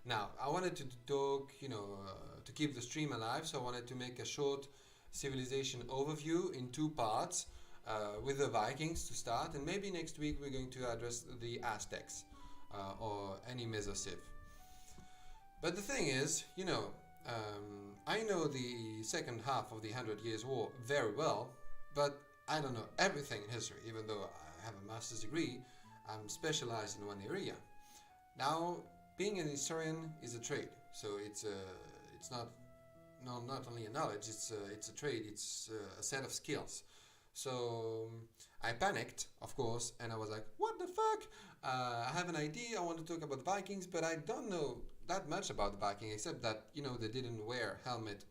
Now, I wanted to talk, to keep the stream alive, so I wanted to make a short civilization overview in two parts with the Vikings to start, and maybe next week we're going to address the Aztecs or any Mesociv. But the thing is, I know the second half of the Hundred Years' War very well, but I don't know everything in history, even though I have a master's degree. I'm specialized in one area. Now, being an historian is a trade, so it's not not only a knowledge, it's a trade, it's a set of skills. So I panicked, of course, and I was like, "What the fuck? I have an idea. I want to talk about Vikings, but I don't know that much about the Viking, except that they didn't wear helmet,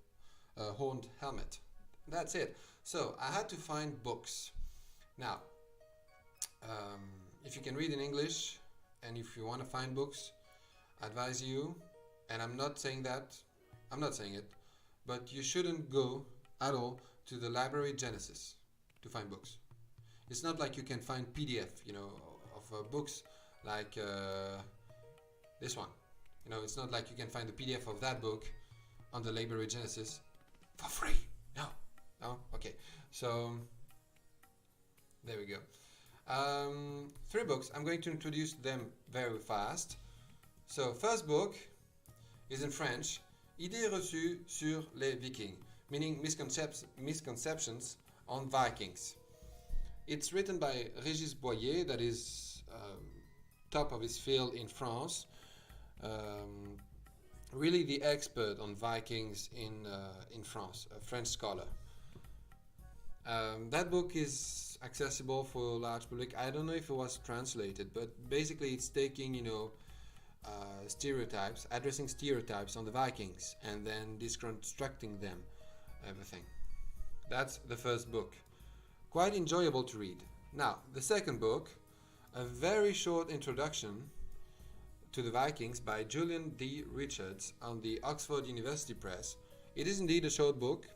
horned helmet. That's it. So I had to find books. Now, um, if you can read in English, and if you want to find books, I advise you. And I'm not saying it, but you shouldn't go at all to the library Genesis to find books. It's not like you can find PDF, of books like this one. It's not like you can find the PDF of that book on the library Genesis for free. No, no, okay. So there we go. Three books. I'm going to introduce them very fast. So first book is in French. Idées reçues sur les Vikings, meaning misconceptions on Vikings. It's written by Régis Boyer, that is top of his field in France. Really the expert on Vikings in France, a French scholar. That book is accessible for a large public. I don't know if it was translated, but basically it's taking, stereotypes, addressing stereotypes on the Vikings, and then deconstructing them, everything. That's the first book. Quite enjoyable to read. Now, the second book, a very short introduction to the Vikings by Julian D. Richards on the Oxford University Press. It is indeed a short book.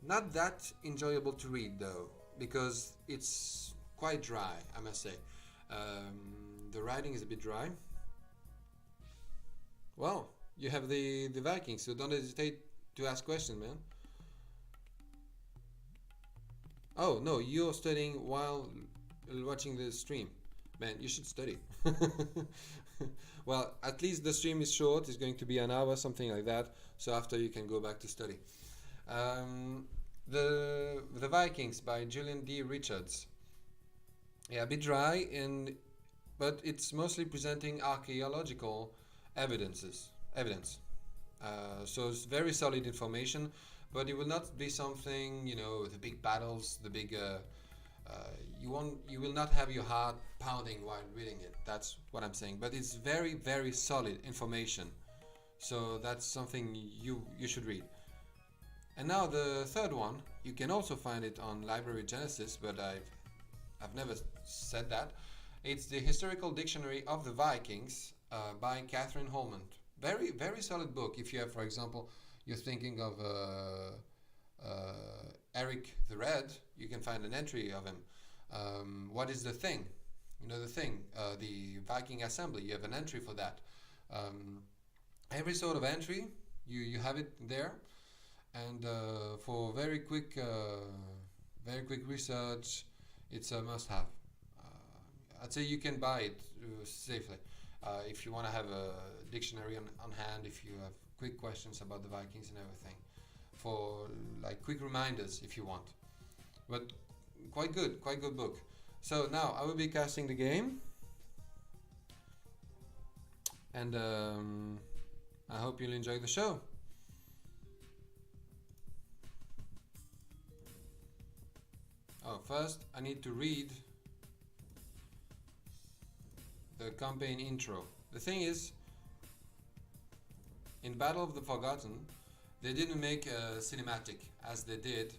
Not that enjoyable to read though, because it's quite dry, I must say. The writing is a bit dry. Well, you have the Vikings, so don't hesitate to ask questions, man. Oh, no, you're studying while watching the stream. Man, you should study. Well, at least the stream is short. It's going to be an hour, something like that. So after you can go back to study. The Vikings by Julian D. Richards. Yeah, a bit dry, but it's mostly presenting archaeological evidence. So it's very solid information, but it will not be something, the big battles, the big. You will not have your heart pounding while reading it. That's what I'm saying. But it's very, very solid information. So that's something you should read. And now the third one, you can also find it on Library Genesis, but I've never said that. It's the Historical Dictionary of the Vikings by Catherine Holman. Very, very solid book. If you have, for example, you're thinking of Eric the Red, you can find an entry of him. What is the thing? The Viking Assembly, you have an entry for that. Every sort of entry, you have it there. And for very quick research, it's a must-have. I'd say you can buy it safely if you want to have a dictionary on hand, if you have quick questions about the Vikings and everything, for like quick reminders if you want. But quite good book. So now I will be casting the game, and I hope you'll enjoy the show. Oh, first I need to read the campaign intro. The thing is, in Battle of the Forgotten, they didn't make a cinematic as they did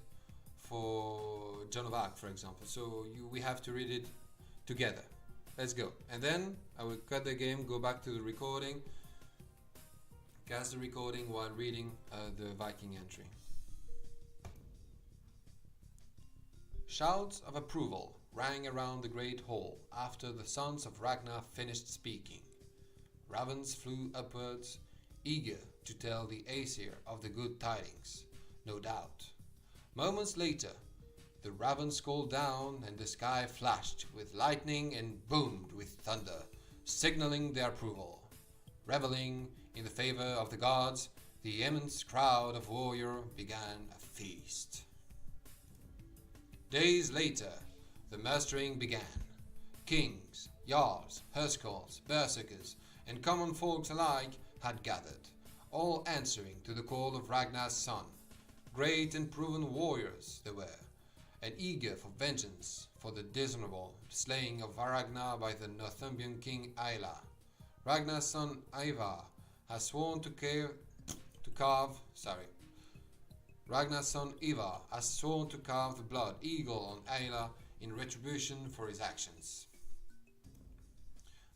for Joan of Arc, for example. So we have to read it together. Let's go. And then I will cut the game, go back to the recording, cast the recording while reading the Viking entry. Shouts of approval rang around the great hall after the sons of Ragnar finished speaking. ravens flew upwards, eager to tell the Aesir of the good tidings, no doubt. Moments later, the ravens called down and the sky flashed with lightning and boomed with thunder, signaling their approval. Reveling in the favor of the gods, the immense crowd of warriors began a feast. Days later, the mustering began. Kings, jarls, Huskarls, berserkers, and common folks alike had gathered, all answering to the call of Ragnar's son. Great and proven warriors they were, and eager for vengeance for the dishonorable slaying of Ragnar by the Northumbrian king Aila. Ragnar's son Ivar has sworn Ragnar's son Ivar has sworn to carve the blood eagle on Aila in retribution for his actions.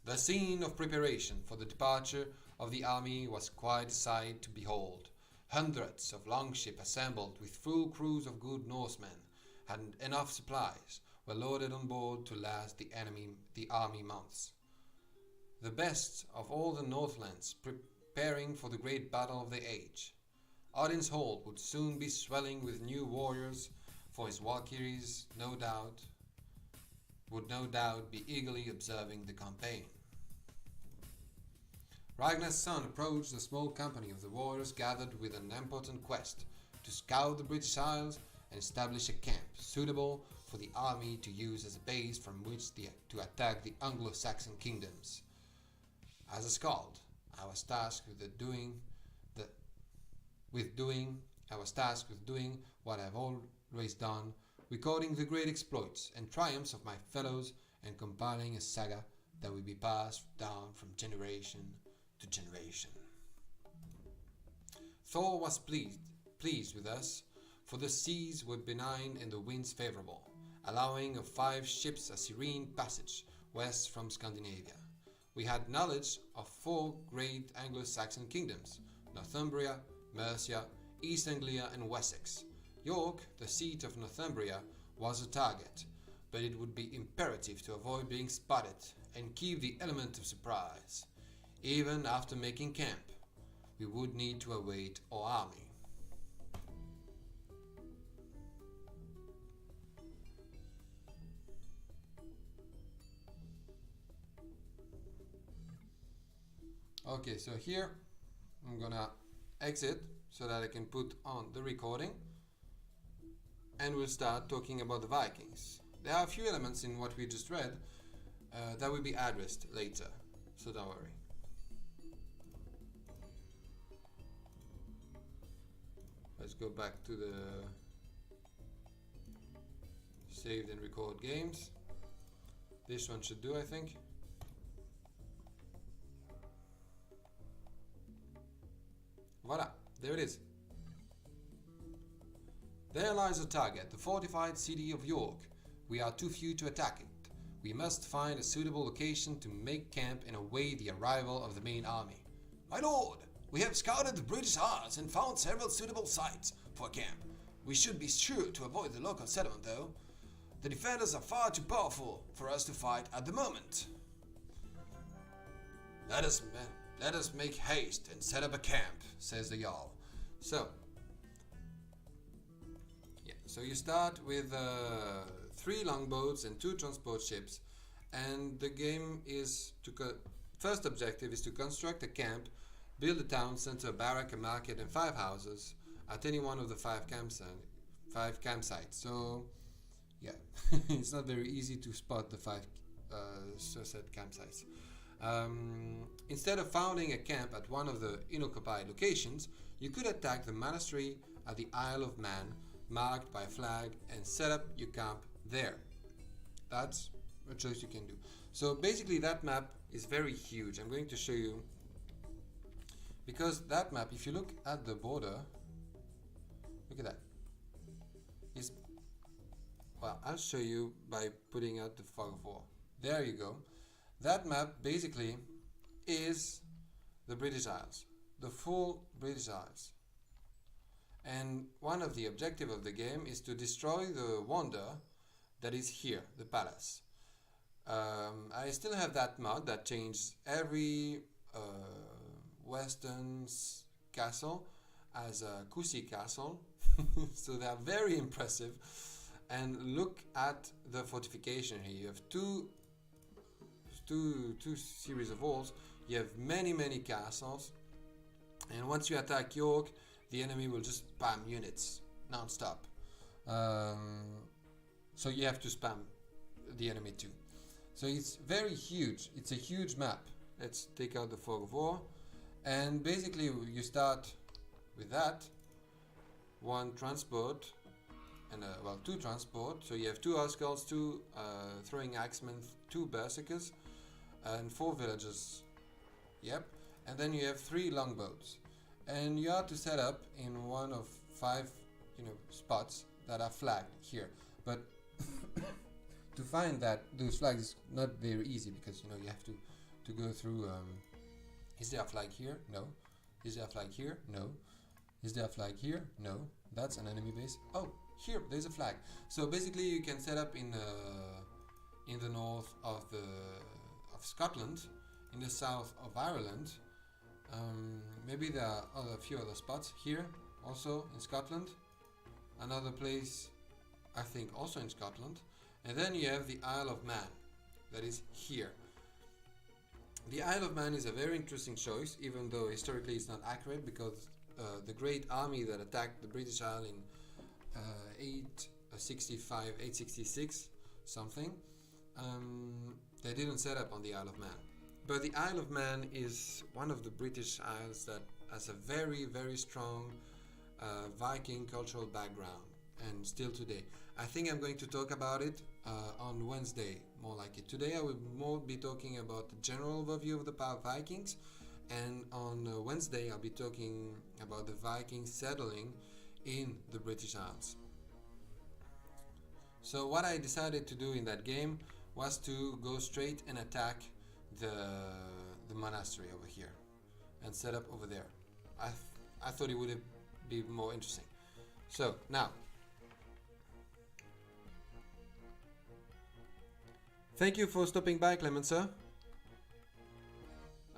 The scene of preparation for the departure of the army was quite a sight to behold. Hundreds of longships assembled with full crews of good Norsemen and enough supplies were loaded on board to last the army months. The best of all the Northlands preparing for the great battle of the age. Odin's Hall would soon be swelling with new warriors, for his Valkyries would no doubt be eagerly observing the campaign. Ragnar's son approached the small company of the warriors gathered with an important quest to scout the British Isles and establish a camp suitable for the army to use as a base from which to attack the Anglo-Saxon kingdoms. As a skald, I was tasked with doing what I've always done, recording the great exploits and triumphs of my fellows and compiling a saga that will be passed down from generation to generation. Thor was pleased with us, for the seas were benign and the winds favorable, allowing of 5 ships a serene passage west from Scandinavia. We had knowledge of 4 great Anglo-Saxon kingdoms, Northumbria, Mercia, East Anglia and Wessex. York, the seat of Northumbria, was a target, but it would be imperative to avoid being spotted and keep the element of surprise. Even after making camp, we would need to await our army. Okay, so here I'm gonna exit so that I can put on the recording, and we'll start talking about the Vikings. There are a few elements in what we just read that will be addressed later, so don't worry. Let's go back to the saved and record games. This one should do, I think. Voila, there it is. There lies a target, the fortified city of York. We are too few to attack it. We must find a suitable location to make camp and await the arrival of the main army. My lord, we have scouted the British Isles and found several suitable sites for camp. We should be sure to avoid the local settlement, though. The defenders are far too powerful for us to fight at the moment. Let us make haste and set up a camp, says the Jarl. So you start with 3 longboats and 2 transport ships, and the game is first objective is to construct a camp, build a town center, a barrack, a market, and 5 houses at any one of the 5 campsites. So yeah, it's not very easy to spot the 5 set campsites. Instead of founding a camp at one of the unoccupied locations, you could attack the monastery at the Isle of Man, marked by a flag, and set up your camp there. That's a choice you can do. So basically that map is very huge. I'm going to show you, because that map, if you look at the border, look at that. Well, I'll show you by putting out the fog of war. There you go. That map basically is the British Isles, the full British Isles. And one of the objectives of the game is to destroy the wonder that is here, the palace. I still have that mod that changes every western castle as a Kusi castle. So they are very impressive. And look at the fortification here. You have two series of walls. You have many castles. And once you attack York, the enemy will just spam units non-stop. So you have to spam the enemy too. So it's very huge. It's a huge map. Let's take out the fog of war. And basically you start with that. One transport and two transport. So you have 2 Osculls, 2 throwing axemen, 2 berserkers, and 4 villagers. Yep. And then you have 3 longbows. And you are to set up in one of 5 spots that are flagged here. But to find that those flags is not very easy, because you have to go through. Is there a flag here? No. Is there a flag here? No. Is there a flag here? No. That's an enemy base. Oh, here there's a flag. So basically you can set up in the north of Scotland, in the south of Ireland. Maybe there are a few other spots here also in Scotland. Another place I think also in Scotland. And then you have the Isle of Man, that is here. The Isle of Man is a very interesting choice, even though historically it's not accurate, because the great army that attacked the British Isle in 865, 866 something, they didn't set up on the Isle of Man. But the Isle of Man is one of the British Isles that has a very strong Viking cultural background, and still today. I think I'm going to talk about it on Wednesday, more like it. Today I will more be talking about the general overview of the Vikings, and on Wednesday I'll be talking about the Vikings settling in the British Isles. So what I decided to do in that game was to go straight and attack the monastery over here and set up over there. I thought it would be more interesting. So now, thank you for stopping by, Clement, sir.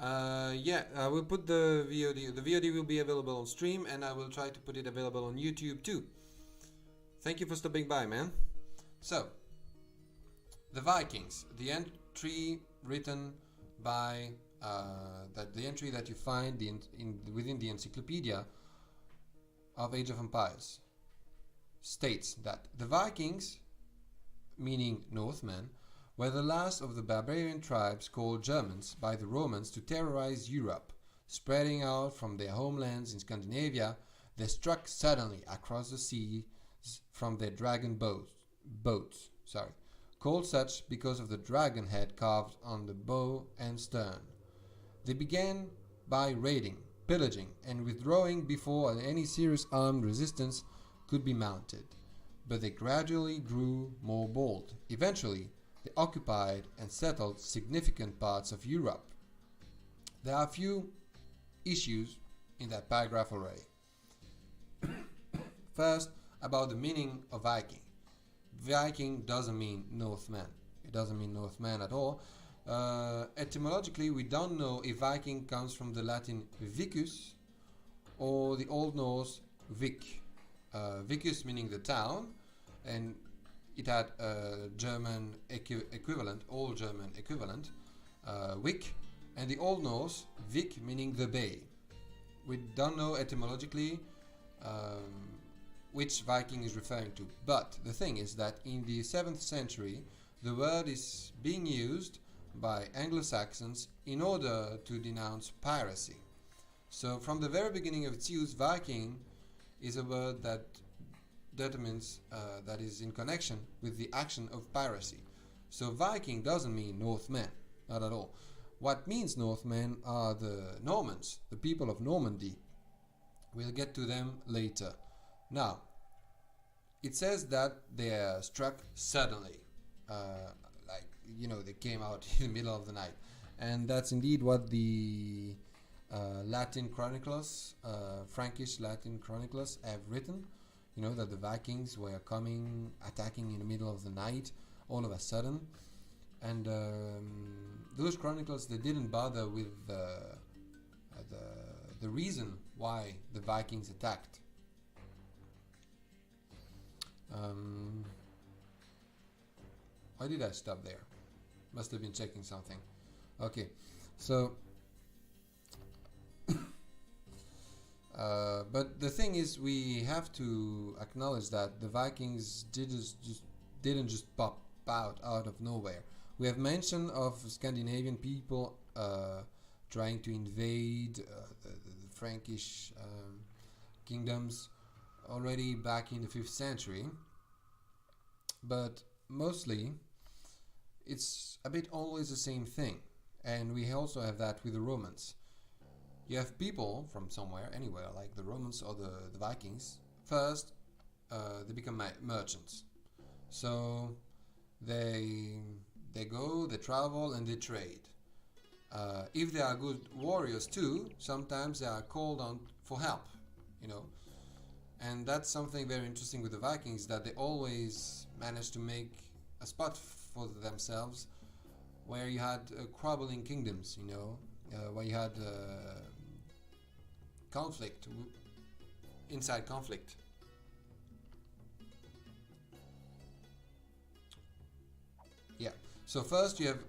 I will put the VOD. The VOD will be available on stream, and I will try to put it available on YouTube too. Thank you for stopping by, man. So, the Vikings, the entry written by the entry that you find within the encyclopedia of Age of Empires states that the Vikings, meaning Northmen, were the last of the barbarian tribes called Germans by the Romans to terrorize Europe. Spreading out from their homelands in Scandinavia, they struck suddenly across the seas from their dragon boats, called such because of the dragon head carved on the bow and stern. They began by raiding, pillaging, and withdrawing before any serious armed resistance could be mounted. But they gradually grew more bold. Eventually, they occupied and settled significant parts of Europe. There are a few issues in that paragraph already. First, about the meaning of Viking. Viking doesn't mean Northman. It doesn't mean Northman at all. Etymologically, we don't know if Viking comes from the Latin vicus or the Old Norse vic. Vicus meaning the town, and it had a German equivalent, Old German equivalent, Wick, and the Old Norse Vik meaning the bay. We don't know etymologically which Viking is referring to, but the thing is that in the 7th century the word is being used by Anglo-Saxons in order to denounce piracy. So from the very beginning of its use, Viking is a word that determines that is in connection with the action of piracy. So Viking doesn't mean Northmen, not at all. What means Northmen are the Normans, the people of Normandy. We'll get to them later. Now, it says that they are struck suddenly, they came out in the middle of the night, and that's indeed what the Latin chroniclers, Frankish Latin chroniclers, have written. That the Vikings were attacking in the middle of the night, all of a sudden. And those chroniclers, they didn't bother with the reason why the Vikings attacked. Why did I stop there? Must have been checking something. Okay, so but the thing is, we have to acknowledge that the Vikings didn't just pop out of nowhere. We have mention of Scandinavian people trying to invade the Frankish kingdoms already back in the 5th century, but mostly it's a bit always the same thing. And we also have that with the Romans. You have people from somewhere, anywhere, like the Romans or the Vikings. First, they become merchants. So they go, they travel, and they trade. If they are good warriors too, sometimes they are called on for help, you know. And that's something very interesting with the Vikings, that they always managed to make a spot for themselves where you had quarreling kingdoms, you know, where you had conflict, inside conflict. Yeah, so first you have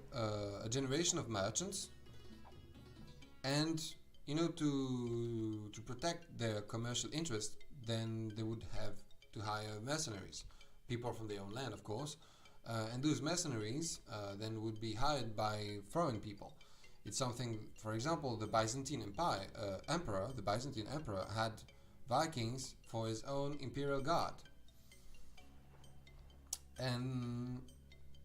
a generation of merchants, and you know, to protect their commercial interest, then they would have to hire mercenaries, people from their own land, of course, and those mercenaries then would be hired by foreign people. It's something, for example, the Byzantine Emperor, the Byzantine Emperor had Vikings for his own imperial guard. And,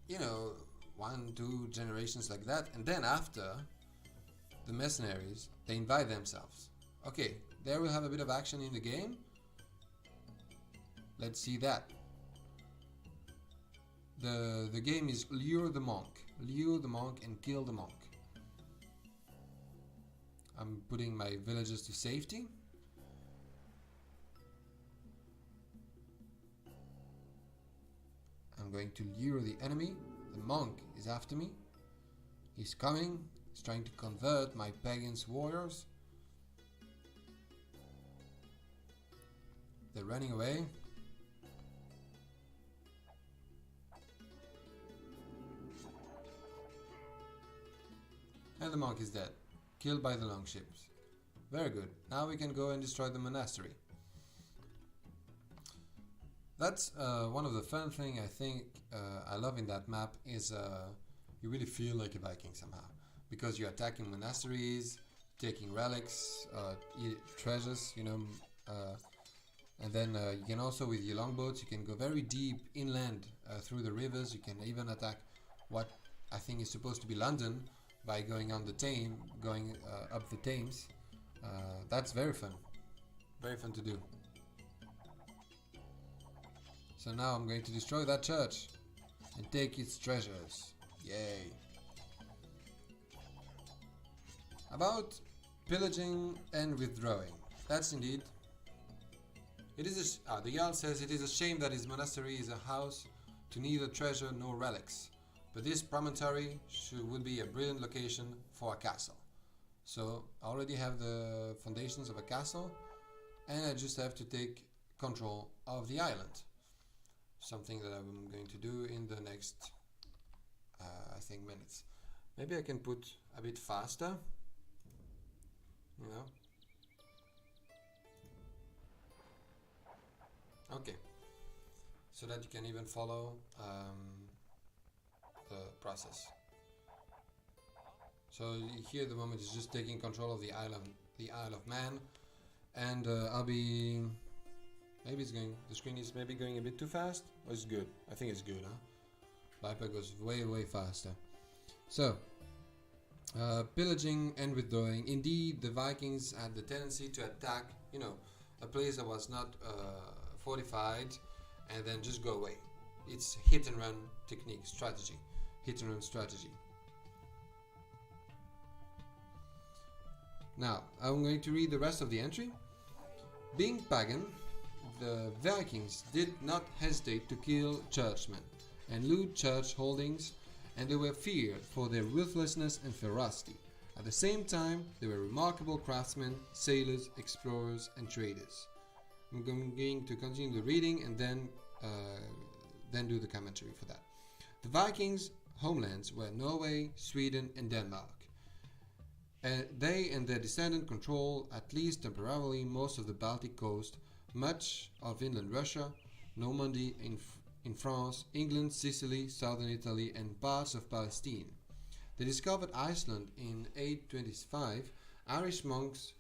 you know, 1-2 generations like that, and then after, the mercenaries, they invite themselves. Okay, there we'll have a bit of action in the game. Let's see that. The game is lure the monk and kill the monk. I'm putting my villagers to safety. I'm going to lure the enemy. The monk is after me. He's coming. He's trying to convert my pagans warriors. They're running away. And the monk is dead. Killed by the longships. Very good. Now we can go and destroy the monastery. That's one of the fun things I think I love in that map is you really feel like a Viking somehow. Because you're attacking monasteries, taking relics, treasures, you know. And then you can also, with your longboats, you can go very deep inland through the rivers. You can even attack what I think is supposed to be London, by going on the Thames, going up the Thames. That's very fun to do. So now I'm going to destroy that church and take its treasures. Yay! About pillaging and withdrawing. That's indeed. It is the Jarl says it is a shame that his monastery is a house to neither treasure nor relics. But this promontory would be a brilliant location for a castle. So I already have the foundations of a castle, and I just have to take control of the island. Something that I'm going to do in the next, I think, minutes. Maybe I can put a bit faster, you know. Okay, so that you can even follow the process. So here at the moment is just taking control of the Isle of Man, and I'll be, maybe it's going, the screen is maybe going a bit too fast, or it's good. I think it's good, huh? Viper goes way faster. So pillaging and withdrawing. Indeed, the Vikings had the tendency to attack, you know, a place that was not fortified, and then just go away. It's hit and run technique, strategy. Hit and run strategy. Now, I'm going to read the rest of the entry. Being pagan, the Vikings did not hesitate to kill churchmen and loot church holdings, and they were feared for their ruthlessness and ferocity. At the same time, they were remarkable craftsmen, sailors, explorers, and traders. I'm going to continue the reading and then do the commentary for that. The Vikings' homelands were Norway, Sweden, and Denmark. They and their descendants control, at least temporarily, most of the Baltic coast, much of inland Russia, Normandy in France, England, Sicily, southern Italy, and parts of Palestine. They discovered Iceland in 825. Irish monks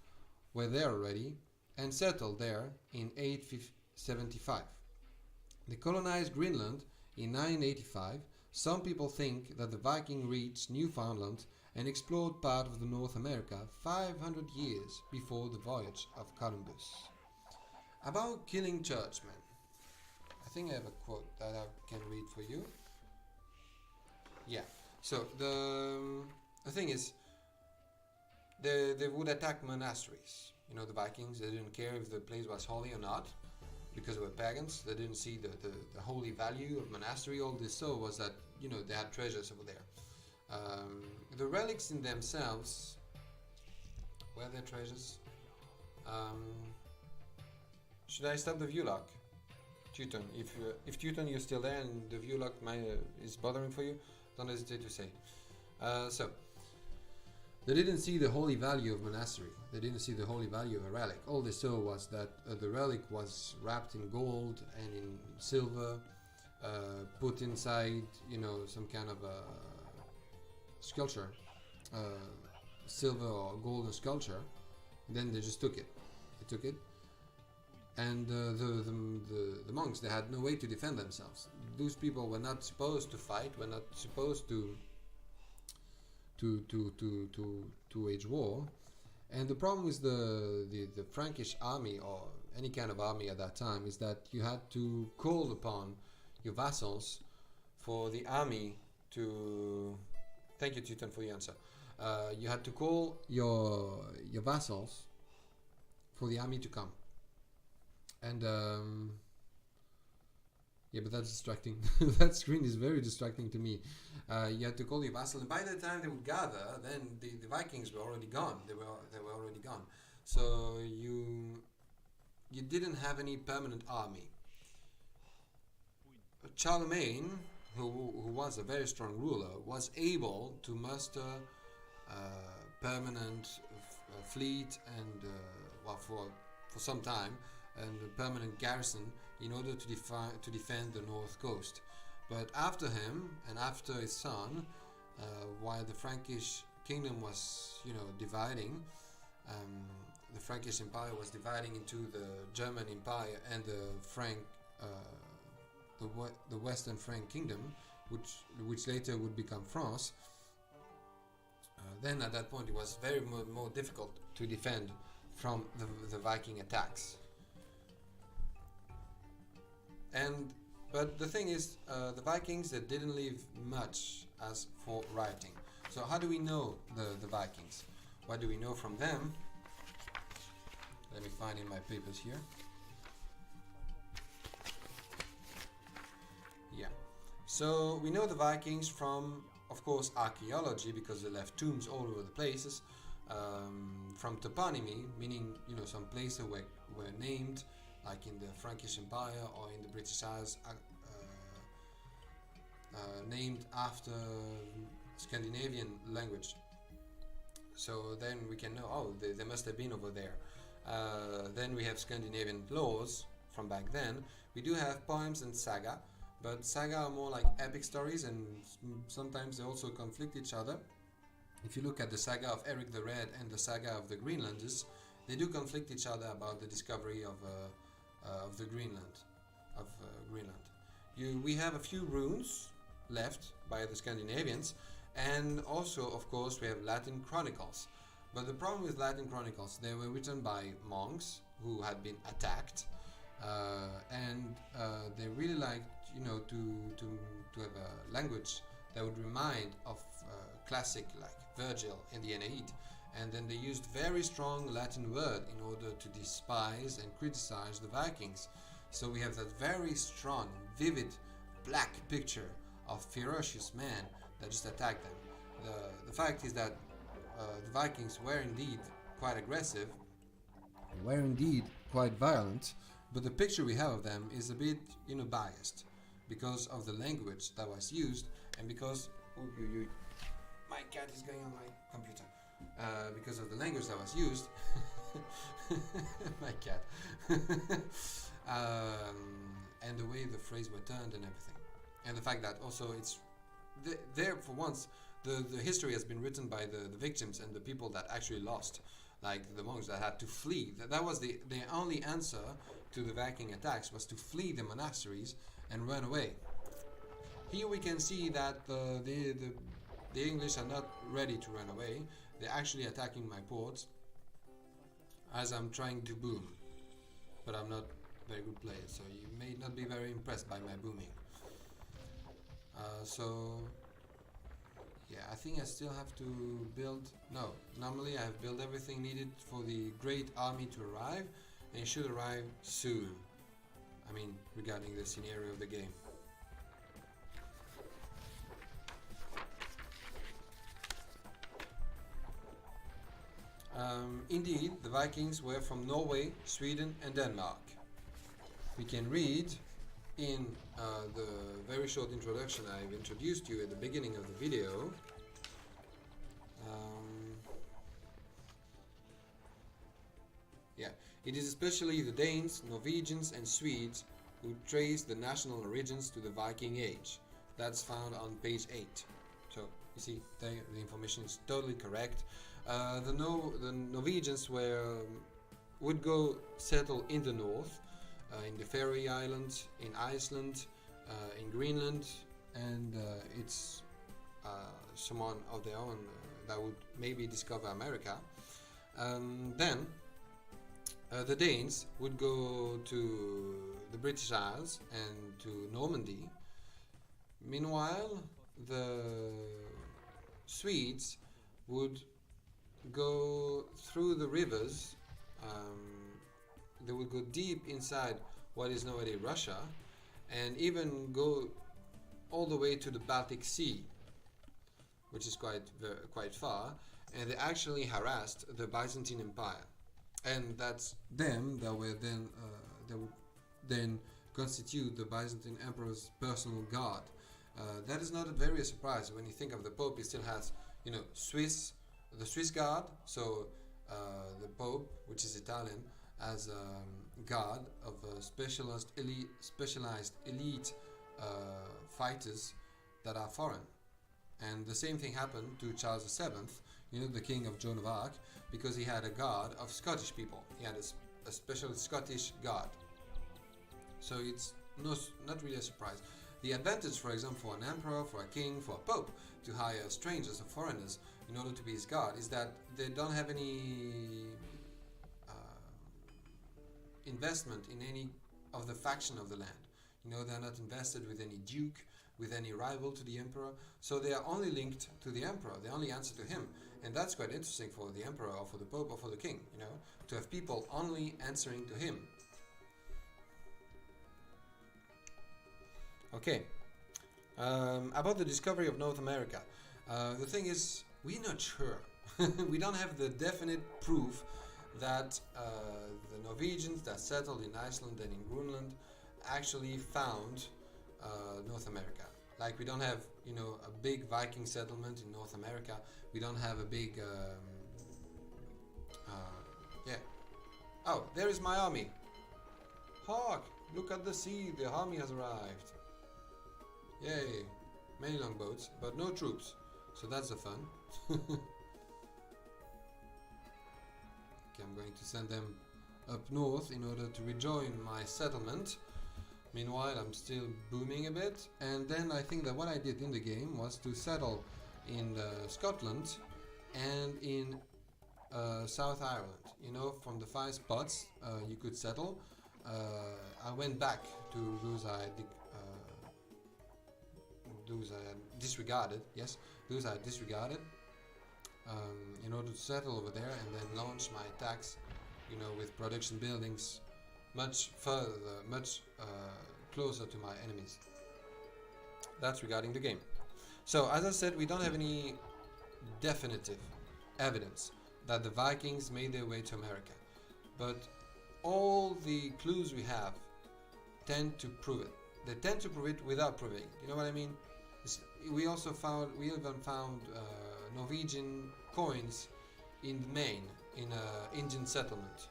were there already and settled there in 875. They colonized Greenland in 985. Some people think that the Viking reached Newfoundland and explored part of the North America 500 years before the voyage of Columbus. About killing churchmen. I think I have a quote that I can read for you. Yeah. So the thing is, they would attack monasteries. You know, the Vikings, they didn't care if the place was holy or not, because they were pagans. They didn't see the holy value of monastery. All they saw was that, you know, they had treasures over there. The relics in themselves were their treasures. Should I stop the view lock? Teuton, if Teuton you're still there and the view lock is bothering for you, don't hesitate to say. So they didn't see the holy value of monastery. They didn't see the holy value of a relic. All they saw was that the relic was wrapped in gold and in silver, put inside, you know, some kind of a sculpture, silver or golden sculpture. Then they just took it. They took it. And the monks, they had no way to defend themselves. Those people were not supposed to fight, were not supposed to wage war. And the problem with the Frankish army, or any kind of army at that time, is that you had to call upon your vassals for the army to... Thank you, Teuton, for your answer. You had to call your vassals for the army to come. And yeah, but that's distracting. That screen is very distracting to me. You had to call your vassal, and by the time they would gather, then the Vikings were already gone. They were already gone. So you didn't have any permanent army. Charlemagne, who was a very strong ruler, was able to muster permanent fleet and well, for some time, and a permanent garrison in order to defend the north coast. But after him and after his son, while the Frankish kingdom was, you know, dividing, the Frankish Empire was dividing into the German Empire and the Western Frank Kingdom, which later would become France. Then at that point it was very more difficult to defend from the Viking attacks. But the thing is, the Vikings, they didn't leave much as for writing. So how do we know the Vikings? What do we know from them? Let me find in my papers here. Yeah. So we know the Vikings from, of course, archaeology, because they left tombs all over the places. From toponymy, meaning, you know, some places were named, like in the Frankish Empire or in the British Isles, named after Scandinavian language. So then we can know, oh, they must have been over there. Then we have Scandinavian laws from back then. We do have poems and saga, but saga are more like epic stories, and sometimes they also conflict each other. If you look at the saga of Eric the Red and the saga of the Greenlanders, they do conflict each other about the discovery of the Greenland. We have a few runes left by the Scandinavians, and also, of course, we have Latin chronicles. But the problem with Latin chronicles, they were written by monks who had been attacked, and they really liked, you know, to have a language that would remind of classic like Virgil in the Aeneid. And then they used very strong Latin word in order to despise and criticize the Vikings. So we have that very strong, vivid, black picture of ferocious men that just attacked them. The fact is that the Vikings were indeed quite aggressive, were indeed quite violent, but the picture we have of them is a bit, biased because of the language that was used and because my cat is going on my computer. Because of the language that was used, my cat, and the way the phrase were turned and everything, and the fact that also it's there for once. The history has been written by the victims and the people that actually lost, like the monks that had to flee. That was the only answer to the Viking attacks, was to flee the monasteries and run away. Here we can see that the English are not ready to run away. They're actually attacking my ports as I'm trying to boom. But I'm not a very good player, so you may not be very impressed by my booming. Yeah, I think I still have to build... No, normally I have built everything needed for the great army to arrive, and it should arrive soon. I mean, regarding the scenario of the game. Indeed, the Vikings were from Norway, Sweden and Denmark. We can read in the very short introduction I've introduced you at the beginning of the video. It is especially the Danes, Norwegians and Swedes who trace the national origins to the Viking Age. That's found on page 8. So, you see, the information is totally correct. The Norwegians would go settle in the north, in the Faroe Islands, in Iceland, in Greenland, and it's someone of their own that would maybe discover America. Then the Danes would go to the British Isles and to Normandy. Meanwhile, the Swedes would go through the rivers. They would go deep inside what is nowadays Russia, and even go all the way to the Baltic Sea, which is quite far, and they actually harassed the Byzantine Empire, and that's them that were then that would then constitute the Byzantine Emperor's personal guard. That is not a very surprise when you think of the Pope. He still has, the Swiss guard. So the Pope, which is Italian, as a guard of specialized elite fighters that are foreign. And the same thing happened to Charles VII, the King of Joan of Arc, because he had a guard of Scottish people. He had a special Scottish guard. So it's not really a surprise. The advantage, for example, for an emperor, for a king, for a pope, to hire strangers or foreigners in order to be his guard, is that they don't have any investment in any of the faction of the land. They're not invested with any duke, with any rival to the emperor, so they are only linked to the emperor. They only answer to him, and that's quite interesting for the emperor or for the pope or for the king, to have people only answering to him. Okay, about the discovery of North America. The thing is, we're not sure. We don't have the definite proof that the Norwegians that settled in Iceland and in Greenland actually found North America. Like, we don't have, a big Viking settlement in North America. We don't have a big, Oh, there is my army. Hark! Look at the sea. The army has arrived. Yay! Many longboats, but no troops. So that's the fun. Okay, I'm going to send them up north in order to rejoin my settlement. Meanwhile, I'm still booming a bit, and then I think that what I did in the game was to settle in Scotland and in South Ireland. From the 5 spots you could settle, I went back to those I disregarded. Yes, those I disregarded in order to settle over there and then launch my attacks, with production buildings much further, much closer to my enemies. That's regarding the game. So, as I said, we don't have any definitive evidence that the Vikings made their way to America. But all the clues we have tend to prove it. They tend to prove it without proving. You know what I mean? We even found Norwegian coins in Maine, in an Indian settlement.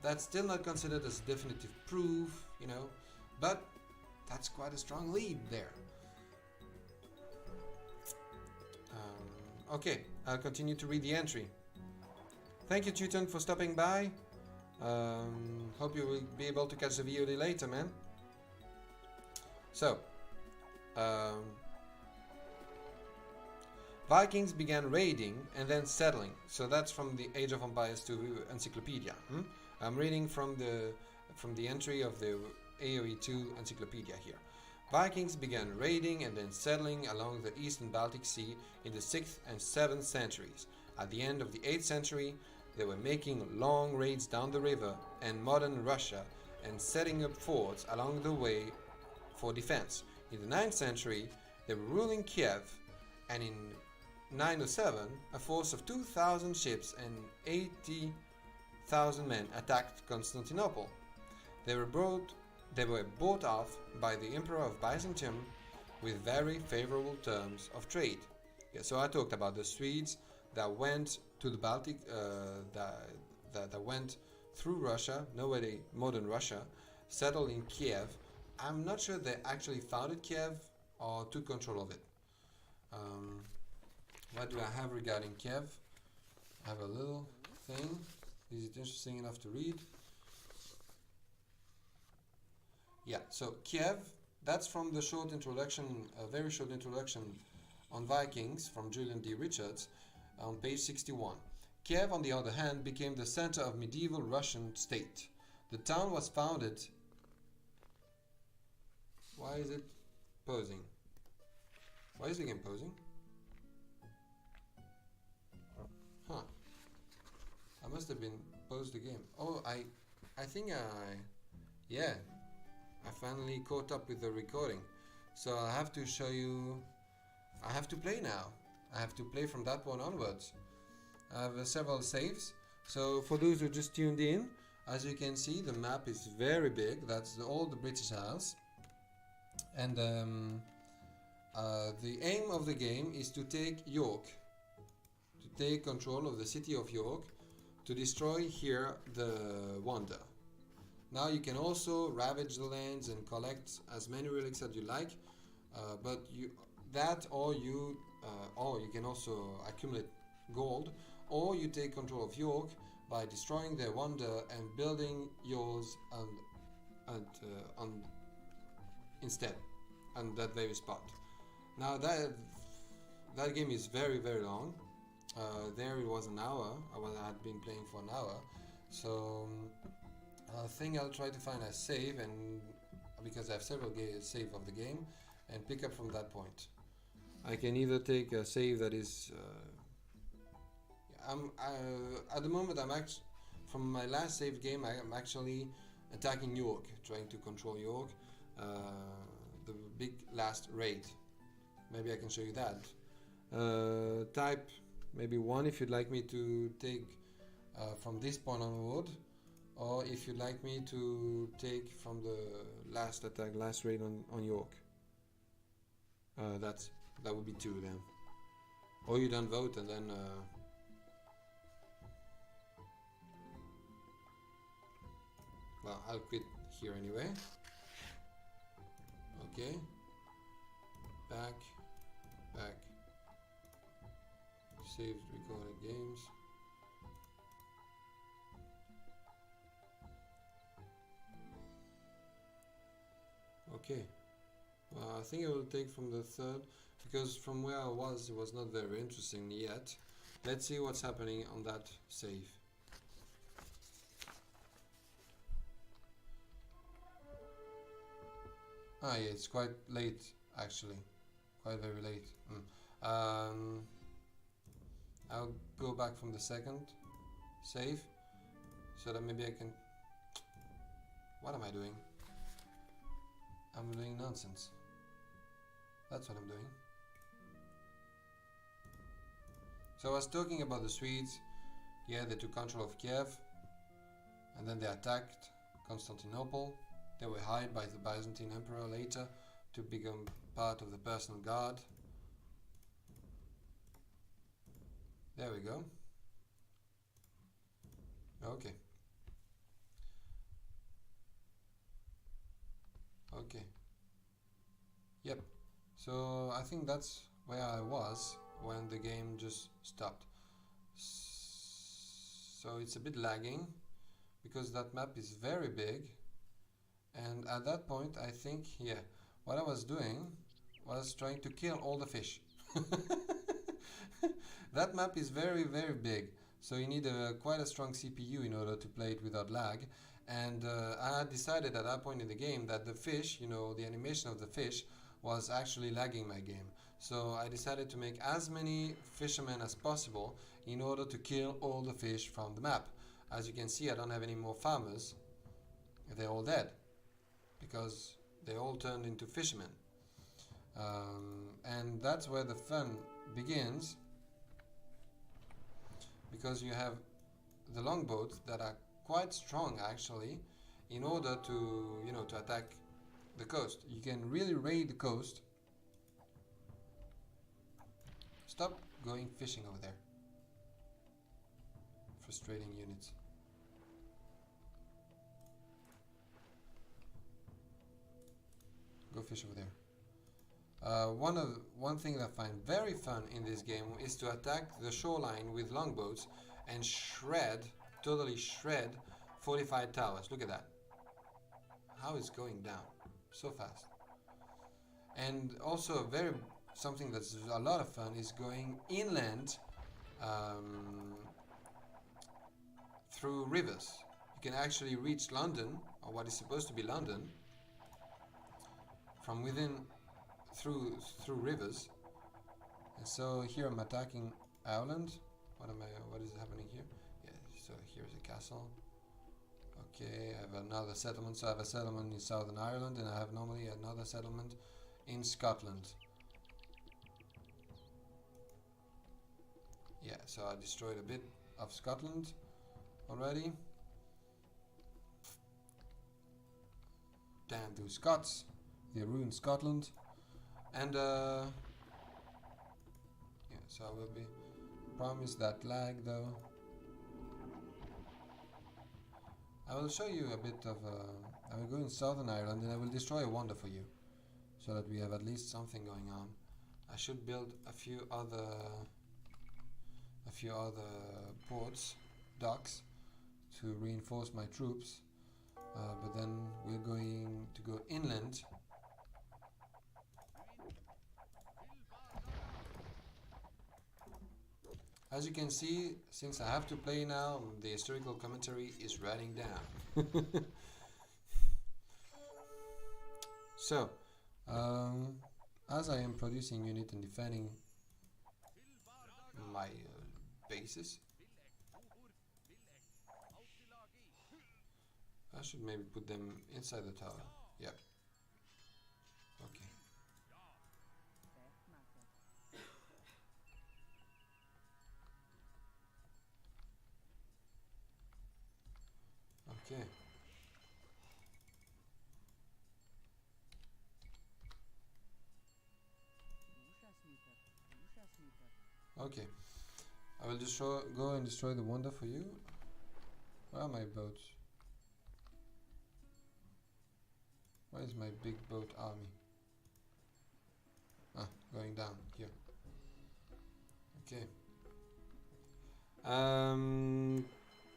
That's still not considered as definitive proof, you know, but that's quite a strong lead there. Okay, I'll continue to read the entry. Thank you, Teuton, for stopping by. Hope you will be able to catch the VOD later, man. So, Vikings began raiding and then settling. So that's from the Age of Empires 2 encyclopedia. I'm reading from the entry of the AoE2 encyclopedia here. Vikings began raiding and then settling along the eastern Baltic Sea in the 6th and 7th centuries. At the end of the 8th century, they were making long raids down the river and modern Russia and setting up forts along the way for defense. In the 9th century, they were ruling Kiev, and in 907, a force of 2,000 ships and 80,000 men attacked Constantinople. They were bought off by the Emperor of Byzantium with very favorable terms of trade. Yeah, so I talked about the Swedes that went to the Baltic, that went through Russia, modern Russia, settled in Kiev. I'm not sure they actually founded Kiev or took control of it. What do I have regarding Kiev? I have a little thing. Is it interesting enough to read? Yeah, so Kiev, that's from the short introduction, a very short introduction on Vikings from Julian D. Richards on page 61. Kiev, on the other hand, became the center of medieval Russian state. The town was founded... Why is it posing? Why is the game posing? Huh. I must have been paused the game. Oh, I think yeah. I finally caught up with the recording. So I have to show you... I have to play now. I have to play from that point onwards. I have several saves. So for those who just tuned in, as you can see, the map is very big. That's all the British Isles. And the aim of the game is to take York. To take control of the city of York. To destroy here the Wonder. Now you can also ravage the lands and collect as many relics as you like, but you can also accumulate gold, or you take control of York by destroying their wonder and building yours instead on that very spot. Now that game is very, very long. There it was an hour. I had been playing for an hour, so. I think I'll try to find a save, and because I have several save of the game, and pick up from that point. I can either take a save that is at the moment from my last save game I'm actually attacking York, trying to control York, the big last raid. Maybe I can show you that. Type maybe 1 if you'd like me to take from this point onward. Or if you'd like me to take from the last attack, last raid on York. That would be 2 then. Or you don't vote and then... well, I'll quit here anyway. Okay. Back. Saved recorded games. Okay, well, I think it will take from the 3rd, because from where I was, it was not very interesting yet. Let's see what's happening on that save. Ah, yeah, it's quite late, actually. Quite very late. I'll go back from the 2nd save, so that maybe I can... What am I doing? I'm doing nonsense. That's what I'm doing. So I was talking about the Swedes. Yeah, they took control of Kiev, and then they attacked Constantinople. They were hired by the Byzantine Emperor later to become part of the personal guard. There we go. Okay. Okay. Yep. So I think that's where I was when the game just stopped. So it's a bit lagging because that map is very big, and at that point I think, yeah, what I was doing was trying to kill all the fish. That map is very big, so you need quite a strong CPU in order to play it without lag. And I had decided at that point in the game that the fish, the animation of the fish was actually lagging my game. So I decided to make as many fishermen as possible in order to kill all the fish from the map. As you can see, I don't have any more farmers. They're all dead because they all turned into fishermen. And that's where the fun begins, because you have the longboats that are quite strong actually in order to to attack the coast. You can really raid the coast. Stop going fishing over there. Frustrating units. Go fish over there. One thing that I find very fun in this game is to attack the shoreline with longboats and totally shred fortified towers. Look at that. How it's going down so fast. And also something that's a lot of fun is going inland through rivers. You can actually reach London, or what is supposed to be London, from within through rivers. And so here I'm attacking Ireland. What is happening here? Yeah, so here's a castle. Okay, I have another settlement. So I have a settlement in Southern Ireland, and I have normally another settlement in Scotland. Yeah, so I destroyed a bit of Scotland already. Damn those Scots. They ruined Scotland. And yeah, so I will be promised that lag though. I will show you a bit of I will go in Southern Ireland and I will destroy a wonder for you, so that we have at least something going on. I should build a few other ports, docks, to reinforce my troops, but then we're going to go inland. As you can see, since I have to play now, the historical commentary is writing down. So, as I am producing unit and defending my bases, I should maybe put them inside the tower. Yep. Okay. Okay. Okay. I will go and destroy the wonder for you. Where are my boats? Where is my big boat army? Ah, going down here. Okay.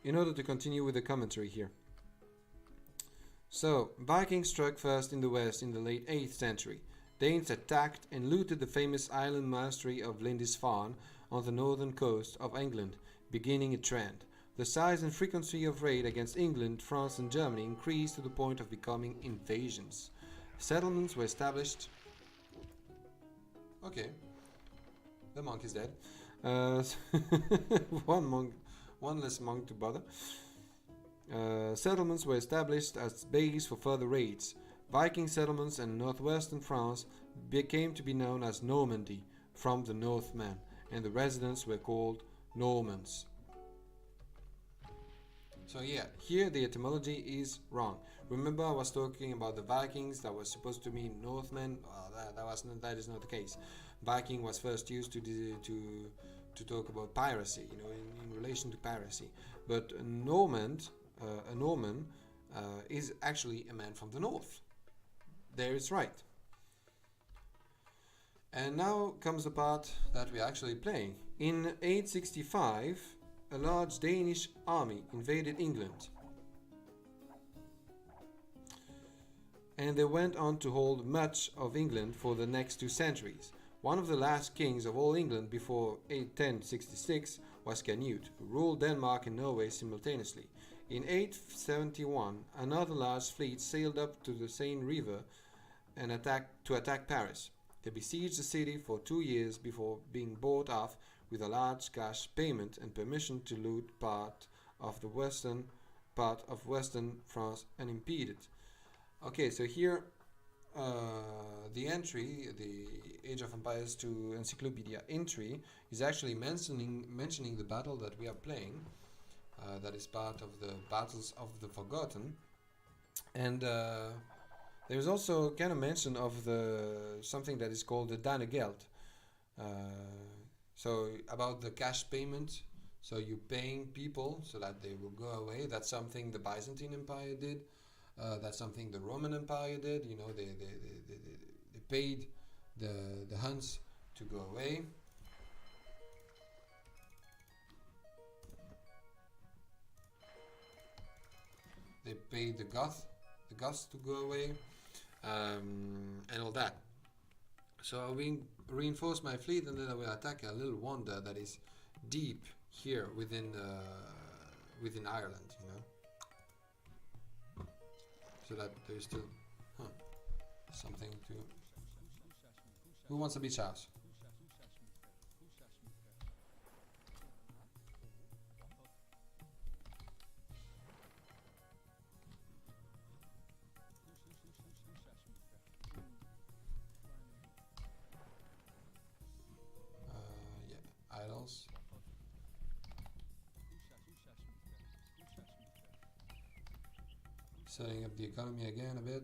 In order to continue with the commentary here. So, Vikings struck first in the west in the late 8th century. Danes attacked and looted the famous island monastery of Lindisfarne on the northern coast of England, beginning a trend. The size and frequency of raid against England, France and Germany increased to the point of becoming invasions. Settlements were established. Okay, the monk is dead. One less monk to bother. Settlements were established as base for further raids. Viking settlements in northwestern France came to be known as Normandy, from the Northmen, and the residents were called Normans. So yeah, here the etymology is wrong. Remember, I was talking about the Vikings that was supposed to mean Northmen. Well, that is not the case. Viking was first used to talk about piracy, in relation to piracy. But a Norman is actually a man from the north. There it's right. And now comes the part that we're actually playing. In 865, a large Danish army invaded England. And they went on to hold much of England for the next 2 centuries. One of the last kings of all England before 1066 was Canute, who ruled Denmark and Norway simultaneously. In 871, another large fleet sailed up to the Seine River and attack Paris. They besieged the city for 2 years before being bought off with a large cash payment and permission to loot part of western France unimpeded. Okay, so here the entry, the Age of Empires 2 Encyclopedia entry, is actually mentioning the battle that we are playing. That is part of the Battles of the Forgotten, and there's also kind of mention of something that is called the Danegeld. So about the cash payment, so you paying people so that they will go away. That's something the Byzantine Empire did. That's something the Roman Empire did. They paid the Huns to go away. They paid the Goths to go away, and all that. So I will reinforce my fleet, and then I will attack a little wonder that is deep here within Ireland, so that there is still something to. Who wants a beach house? Idols. Setting up the economy again a bit.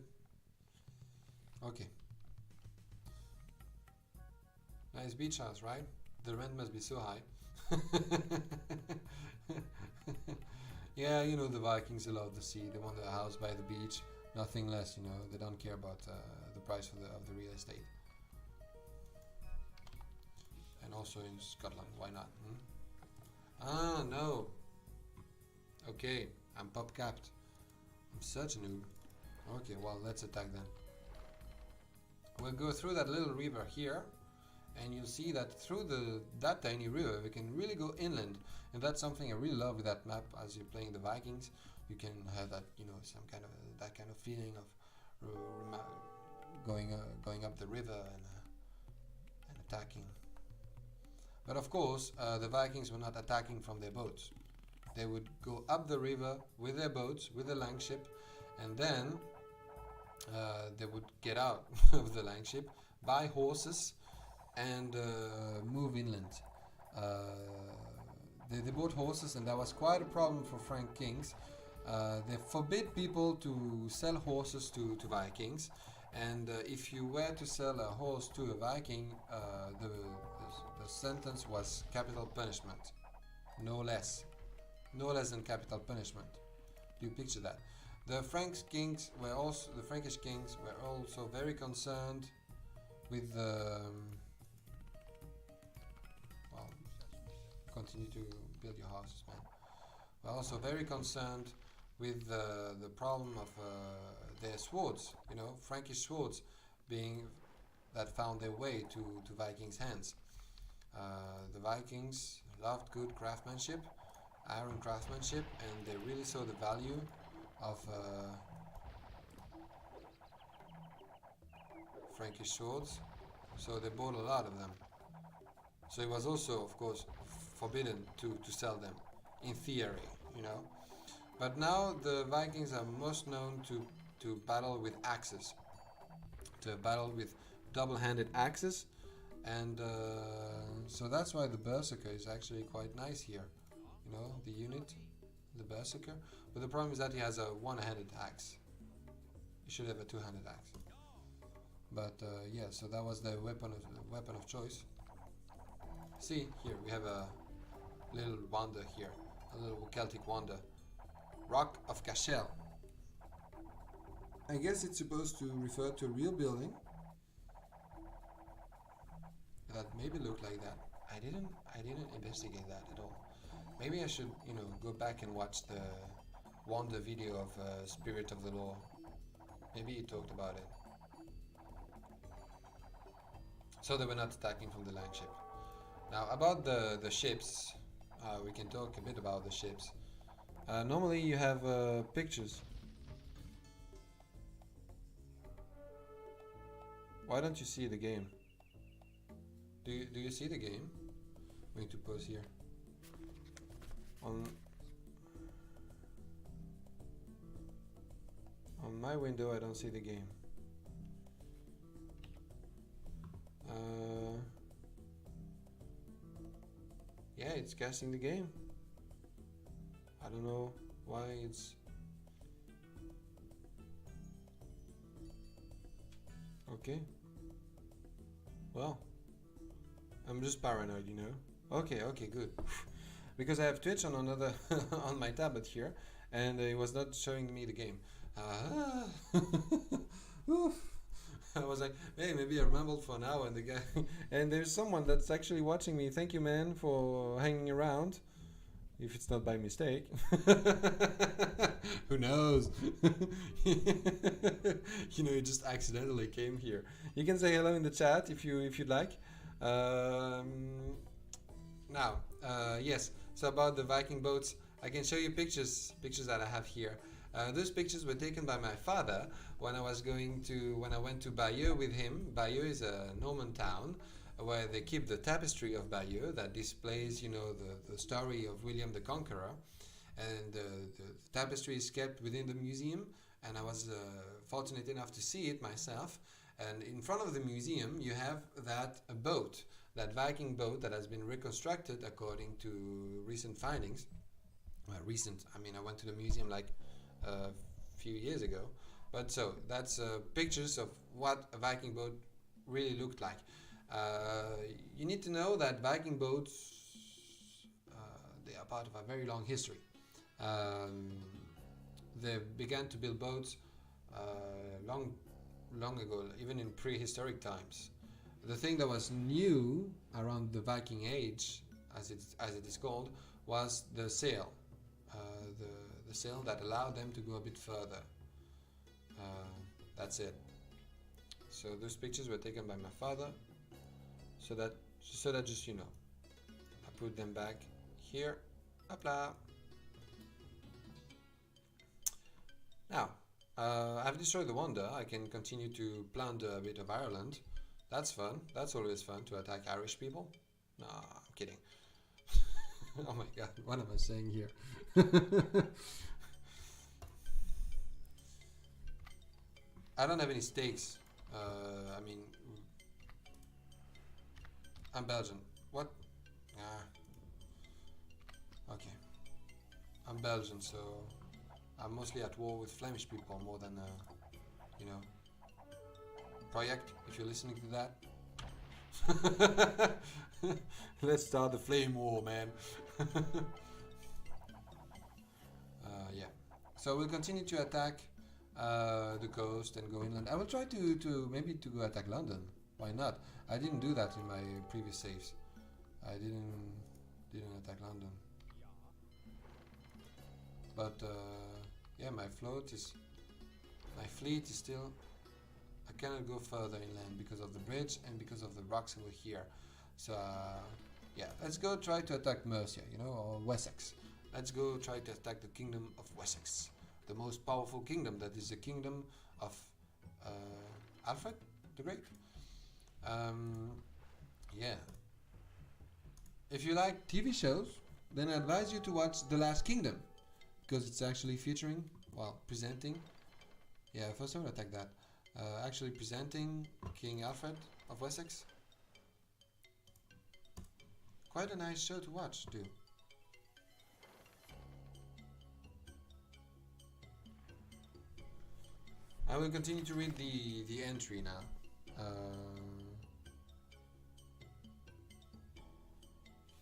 Okay. Nice beach house, right? The rent must be so high. Yeah, the Vikings love the sea. They want a house by the beach, nothing less. They don't care about the price of the real estate. And also in Scotland, why not? Ah, no. Okay, I'm pop capped. I'm such a noob. Okay, well, let's attack then. We'll go through that little river here, and you'll see that through that tiny river we can really go inland, and that's something I really love with that map. As you're playing the Vikings, you can have that, some kind of that kind of feeling of going up the river and attacking. But of course, the Vikings were not attacking from their boats. They would go up the river with their boats, with the Langship, and then they would get out of the Langship, buy horses, and move inland. They bought horses, and that was quite a problem for Frank kings. They forbid people to sell horses to Vikings, and if you were to sell a horse to a Viking, the sentence was capital punishment, no less than capital punishment. Do you picture that? The Frankish kings were also very concerned with continue to build your houses, man. We're also very concerned with the problem of their swords, Frankish swords being that found their way to Vikings' hands. The Vikings loved good craftsmanship, iron craftsmanship, and they really saw the value of Frankish swords, so they bought a lot of them. So it was also, of course, forbidden to sell them, in theory, But now the Vikings are most known to battle with axes, to battle with double-handed axes, And so that's why the Berserker is actually quite nice here. You know, the unit, the Berserker. But the problem is that he has a one-handed axe. He should have a two-handed axe. But yeah, so that was the weapon of choice. See, here we have a little wonder here, a little Celtic wonder. Rock of Cashel. I guess it's supposed to refer to a real building that maybe looked like that. I didn't investigate that at all. Maybe I should, you know, go back and watch the wonder video of Spirit of the Law. Maybe he talked about it. So they were not attacking from the land ship. Now about the ships, we can talk a bit about the ships. Normally you have pictures. Why don't you see the game? Do you see the game? I'm going to pause here. On my window I don't see the game. Yeah, it's casting the game. I don't know why it's... Okay. Well, I'm just paranoid, you know. Okay, good. Because I have Twitch on another on my tablet here, and it was not showing me the game. I was like, hey, maybe I rambled for an hour, and the guy, and there's someone that's actually watching me. Thank you, man, for hanging around. If it's not by mistake. Who knows? You know, you just accidentally came here. You can say hello in the chat if you'd like. Now, yes. So about the Viking boats, I can show you pictures that I have here. Those pictures were taken by my father when I went to Bayeux with him. Bayeux is a Norman town where they keep the tapestry of Bayeux that displays, you know, the story of William the Conqueror, and the tapestry is kept within the museum, and I was fortunate enough to see it myself. And in front of the museum you have that boat, that Viking boat that has been reconstructed according to recent findings. I mean, I went to the museum like a few years ago, but so that's pictures of what a Viking boat really looked like. You need to know that Viking boats, they are part of a very long history. They began to build boats long ago, even in prehistoric times. The thing that was new around the Viking Age, as it is called, was the sail. The sail that allowed them to go a bit further. That's it. So those pictures were taken by my father. So that just, you know, I put them back here. Hopla. Now, I've destroyed the wonder. I can continue to plunder a bit of Ireland. That's fun. That's always fun to attack Irish people. No, I'm kidding. Oh my god, what am I saying here? I don't have any stakes. I mean, I'm Belgian. What? Okay. I'm Belgian, so I'm mostly at war with Flemish people more than, you know, Project, if you're listening to that. Let's start the flame war, man. Yeah. So we'll continue to attack the coast and go inland. I will try to maybe to go attack London. Why not? I didn't do that in my previous saves. I didn't attack London. But yeah, my fleet is still. I cannot go further inland because of the bridge and because of the rocks over here. So yeah, let's go try to attack Mercia, you know, or Wessex. Let's go try to attack the kingdom of Wessex, the most powerful kingdom that is the kingdom of Alfred the Great. Yeah. If you like TV shows, then I advise you to watch The Last Kingdom, because it's actually featuring, well, presenting. Yeah, first I will attack that. Actually presenting King Alfred of Wessex. quite a nice show to watch too. I will continue to read the entry now.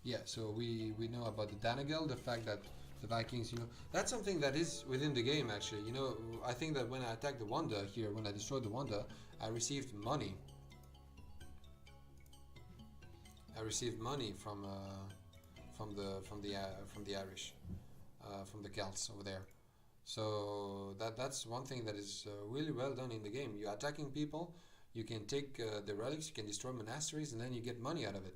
Yeah, so we know about the Danagel, the fact that the Vikings, that's something that is within the game actually. I think that when I attacked the Wanda here, when I destroyed the Wanda, I received money. I received money from the Irish, from the Celts over there. So that's one thing that is really well done in the game. You're attacking people, you can take the relics, you can destroy monasteries, and then you get money out of it.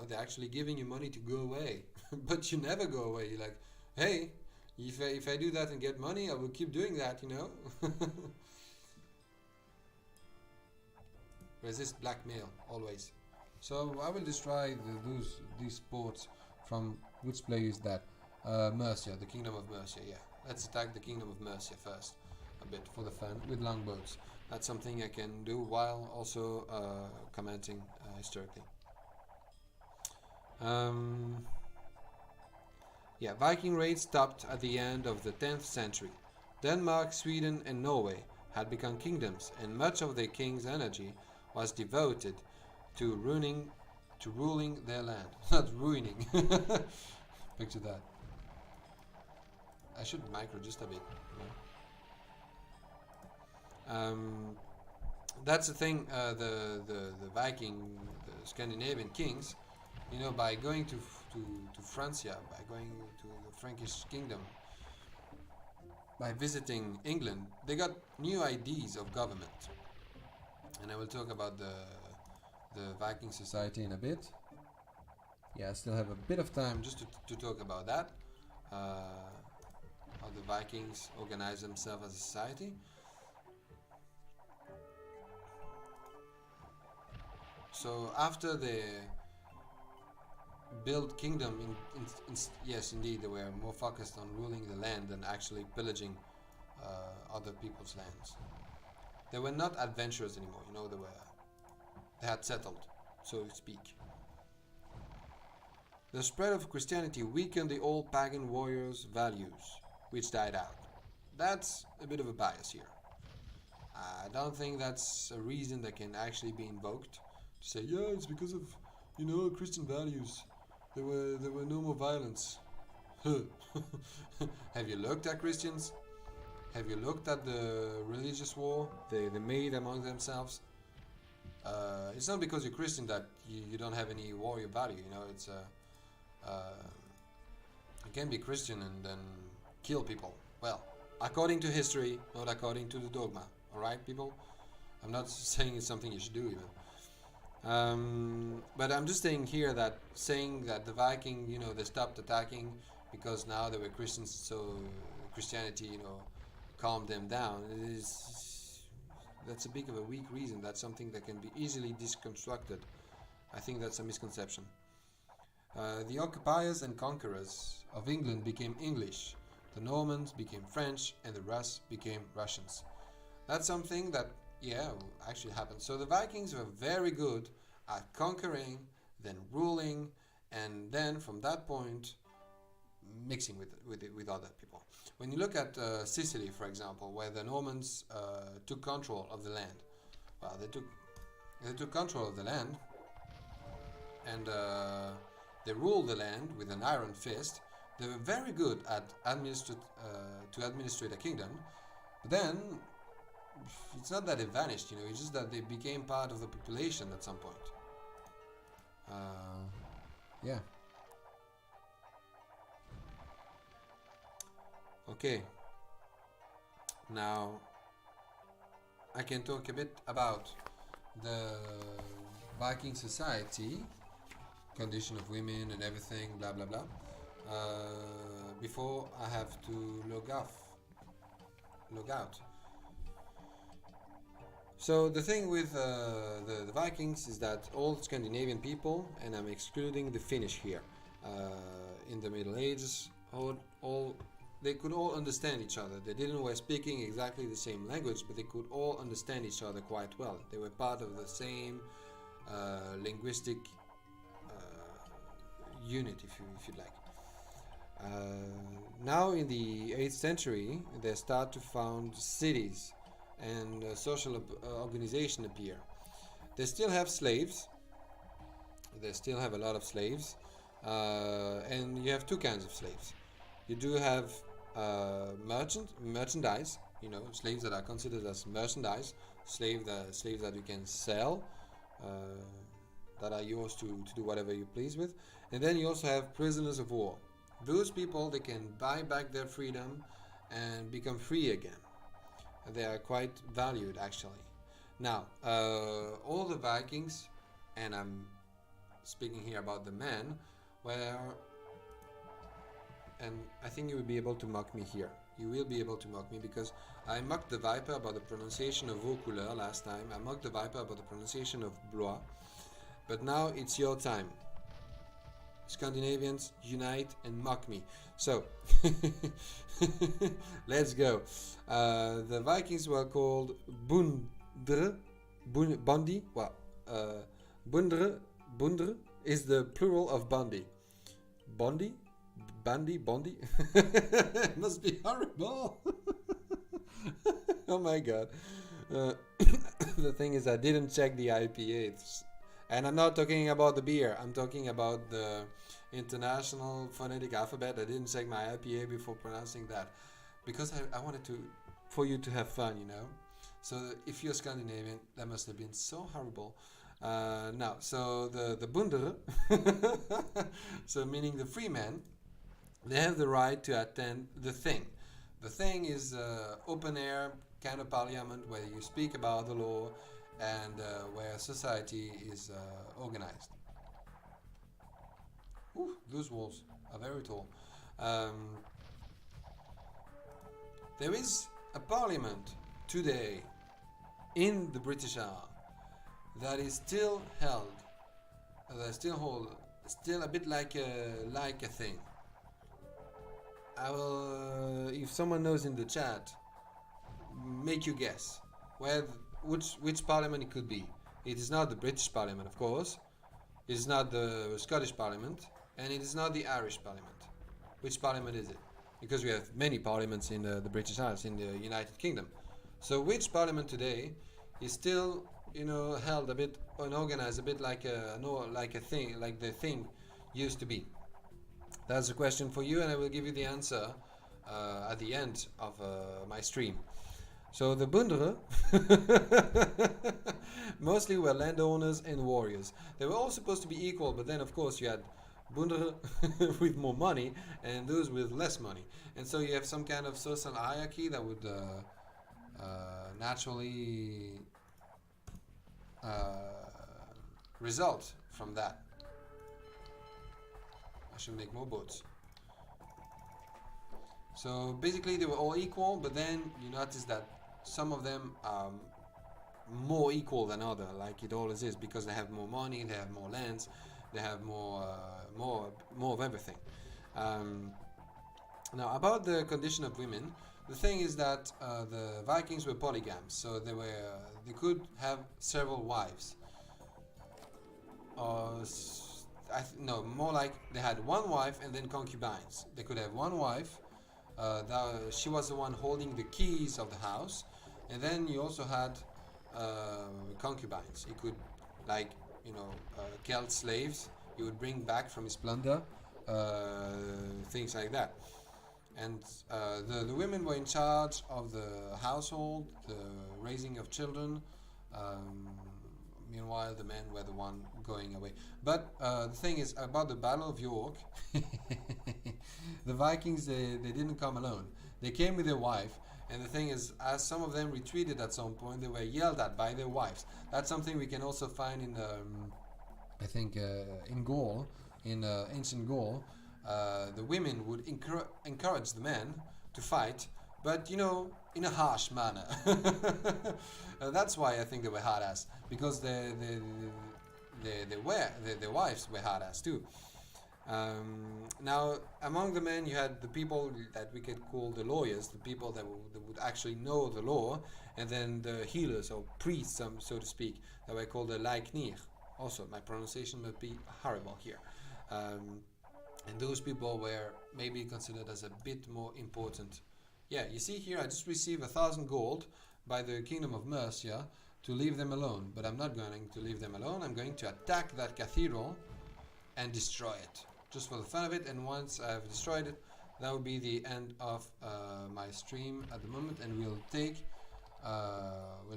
They're actually giving you money to go away, but you never go away. You're like, hey, if I do that and get money, I will keep doing that. Resist blackmail always. So I will destroy these ports from which player is that? Mercia, the Kingdom of Mercia. Yeah, let's attack the Kingdom of Mercia first, a bit for the fun with longbows. That's something I can do while also commenting historically. Yeah, Viking raids stopped at the end of the 10th century. Denmark, Sweden, and Norway had become kingdoms, and much of their king's energy was devoted to ruling their land. Not ruining. Picture that. I should micro just a bit. That's the thing. The Viking, the Scandinavian kings, by going to Francia, by going to the Frankish kingdom, by visiting England, they got new ideas of government. And I will talk about the Viking society in a bit. Yeah, I still have a bit of time just to talk about that. How the Vikings organize themselves as a society. So after they built kingdom, yes, indeed, they were more focused on ruling the land than actually pillaging other people's lands. They were not adventurers anymore. They had settled, so to speak. The spread of Christianity weakened the old pagan warriors' values, which died out. That's a bit of a bias here. I don't think that's a reason that can actually be invoked to say, yeah, it's because of Christian values. There were no more violence. Have you looked at Christians? Have you looked at the religious war they made among themselves? It's not because you're Christian that you don't have any warrior value. It's you can be Christian and then kill people. Well, according to history, not according to the dogma. Alright, people? I'm not saying it's something you should do even. But I'm just saying here that the Viking, they stopped attacking because now they were Christians, so Christianity, calmed them down. That's a bit of a weak reason. That's something that can be easily disconstructed. I think that's a misconception. The occupiers and conquerors of England became English, the Normans became French, and the Rus became Russians. That's something that, actually happened. So the Vikings were very good at conquering, then ruling, and then from that point, mixing with other people. When you look at Sicily, for example, where the Normans took control of the land, well, they took control of the land, and they ruled the land with an iron fist. They were very good at to administrate a kingdom, but then it's not that they vanished, it's just that they became part of the population at some point. Yeah. Okay. Now I can talk a bit about the Viking society, condition of women and everything, blah blah blah. Before I have to log out. So the thing with the Vikings is that all Scandinavian people, and I'm excluding the Finnish here, in the Middle Ages, they could all understand each other. They didn't were speaking exactly the same language, but they could all understand each other quite well. They were part of the same linguistic unit, if you like. Now in the 8th century, they start to found cities and social organization appear. They still have slaves. They still have a lot of slaves, and you have two kinds of slaves. You do have merchandise. You know, slaves that are considered as merchandise, slaves that you can sell, uh, that are yours to do whatever you please with. And then you also have prisoners of war. Those people, they can buy back their freedom and become free again. They are quite valued actually. Now, all the Vikings, and I'm speaking here about the men, were, and I think you will be able to mock me here. You will be able to mock me because I mocked the Viper about the pronunciation of Vaucouleurs last time. I mocked the Viper about the pronunciation of Blois. But now it's your time. Scandinavians, unite and mock me. So, let's go. The Vikings were called Bondi. Well, Bundre is the plural of Bondi. Bondi? Bondi? It must be horrible. Oh my god. The thing is, I didn't check the IPAs. And I'm not talking about the beer. I'm talking about the international phonetic alphabet. I didn't check my IPA before pronouncing that. Because I wanted for you to have fun, you know. So if you're Scandinavian, that must have been so horrible. Now, so the Bunder, so meaning the free men, they have the right to attend the Thing. The Thing is open air kind of parliament where you speak about the law and where society is organized. Ooh, those walls are very tall. There is a parliament today in the British Isles that is still held, still a bit like a thing. I will, if someone knows in the chat, make you guess which parliament it could be. It is not the British Parliament, of course. It is not the Scottish Parliament, and it is not the Irish Parliament. Which parliament is it? Because we have many parliaments in the British Isles, in the United Kingdom. So which parliament today is still, you know, held a bit and organized a bit like a thing, like the thing used to be? That's a question for you, and I will give you the answer at the end of my stream. So the Bundere mostly were landowners and warriors. They were all supposed to be equal, but then of course you had Bundere with more money and those with less money. And so you have some kind of social hierarchy that would naturally result from that. I should make more boats. So basically they were all equal, but then you notice that some of them are more equal than other, like it always is, because they have more money, they have more lands, they have more of everything. Now about the condition of women, the thing is that the Vikings were polygams, so they could have several wives. No, more like they had one wife and then concubines. They could have one wife. She was the one holding the keys of the house, and then you also had concubines. You could, like, you know, Celt slaves you would bring back from his plunder, things like that. And the women were in charge of the household, the raising of children. Meanwhile, the men were the one going away. But the thing is, about the Battle of York, the Vikings, they didn't come alone. They came with their wife, and the thing is, as some of them retreated at some point, they were yelled at by their wives. That's something we can also find in, I think, in Gaul, in ancient Gaul. The women would encourage the men to fight, but, you know, in a harsh manner. That's why I think they were hard ass, because their wives were hard ass too. Now, among the men, you had the people that we could call the lawyers, the people that would actually know the law, and then the healers or priests, so to speak, that were called the Laiknir. Also, my pronunciation might be horrible here. and those people were maybe considered as a bit more important. Yeah, you see here I just received 1,000 gold by the Kingdom of Mercia to leave them alone, but I'm not going to leave them alone. I'm going to attack that cathedral and destroy it, just for the fun of it. And once I've destroyed it, that will be the end of my stream at the moment, and we'll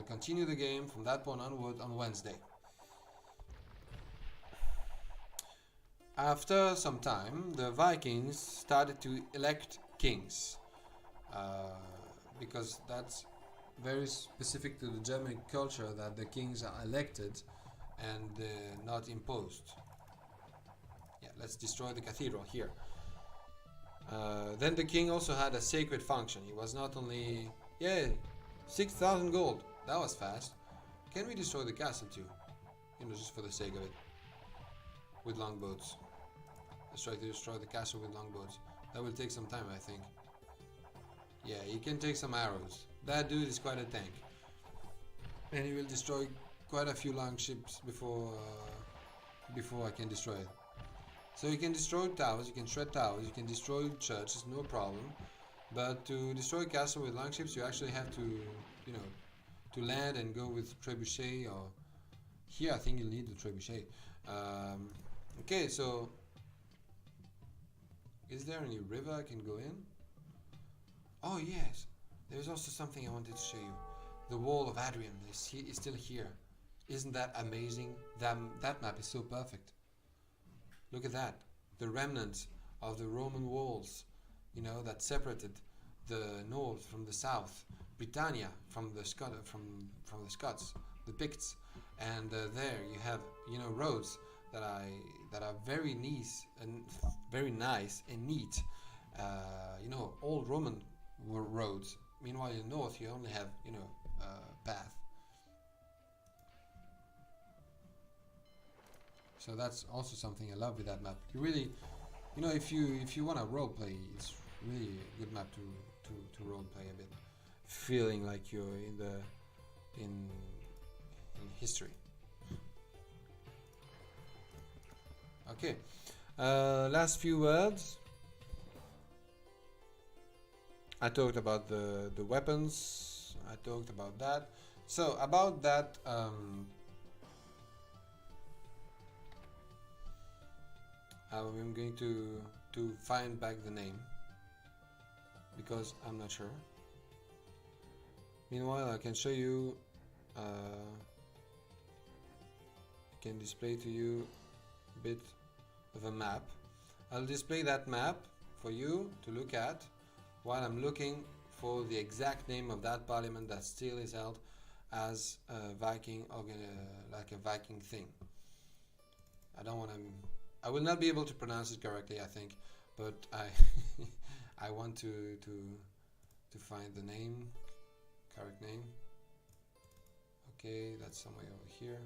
continue the game from that point onward on Wednesday. After some time, the Vikings started to elect kings, because that's very specific to the German culture, that the kings are elected and not imposed. Yeah, let's destroy the cathedral here. Then the king also had a sacred function. He was not only... Yeah, 6,000 gold. That was fast. Can we destroy the castle too? You know, just for the sake of it. With longboats. Let's try to destroy the castle with longboats. That will take some time, I think. Yeah, he can take some arrows. That dude is quite a tank. And he will destroy quite a few longships before I can destroy it. So you can destroy towers, you can shred towers, you can destroy churches, no problem. But to destroy a castle with longships, you actually have to, you know, to land and go with trebuchet, or here I think you'll need the trebuchet. Okay, so is there any river I can go in? Oh yes, there's also something I wanted to show you. The wall of Adrian is still here. Isn't that amazing? That map is so perfect. Look at that, the remnants of the Roman walls, you know, that separated the north from the south, Britannia from the Scots, the Picts, and there you have, you know, roads that are very nice and neat, you know, old Roman roads. Meanwhile, in the north you only have, you know, path. So that's also something I love with that map. You really, you know, if you want to roleplay, it's really a good map to roleplay a bit, feeling like you're in history. Okay, last few words. I talked about the weapons. I talked about that. So about that. I'm going to find back the name, because I'm not sure. Meanwhile, I can show you, I can display to you a bit of a map. I'll display that map for you to look at while I'm looking for the exact name of that parliament that still is held as a Viking, like a Viking thing. I will not be able to pronounce it correctly, I think, but I want to find the name, correct name. Okay, that's somewhere over here.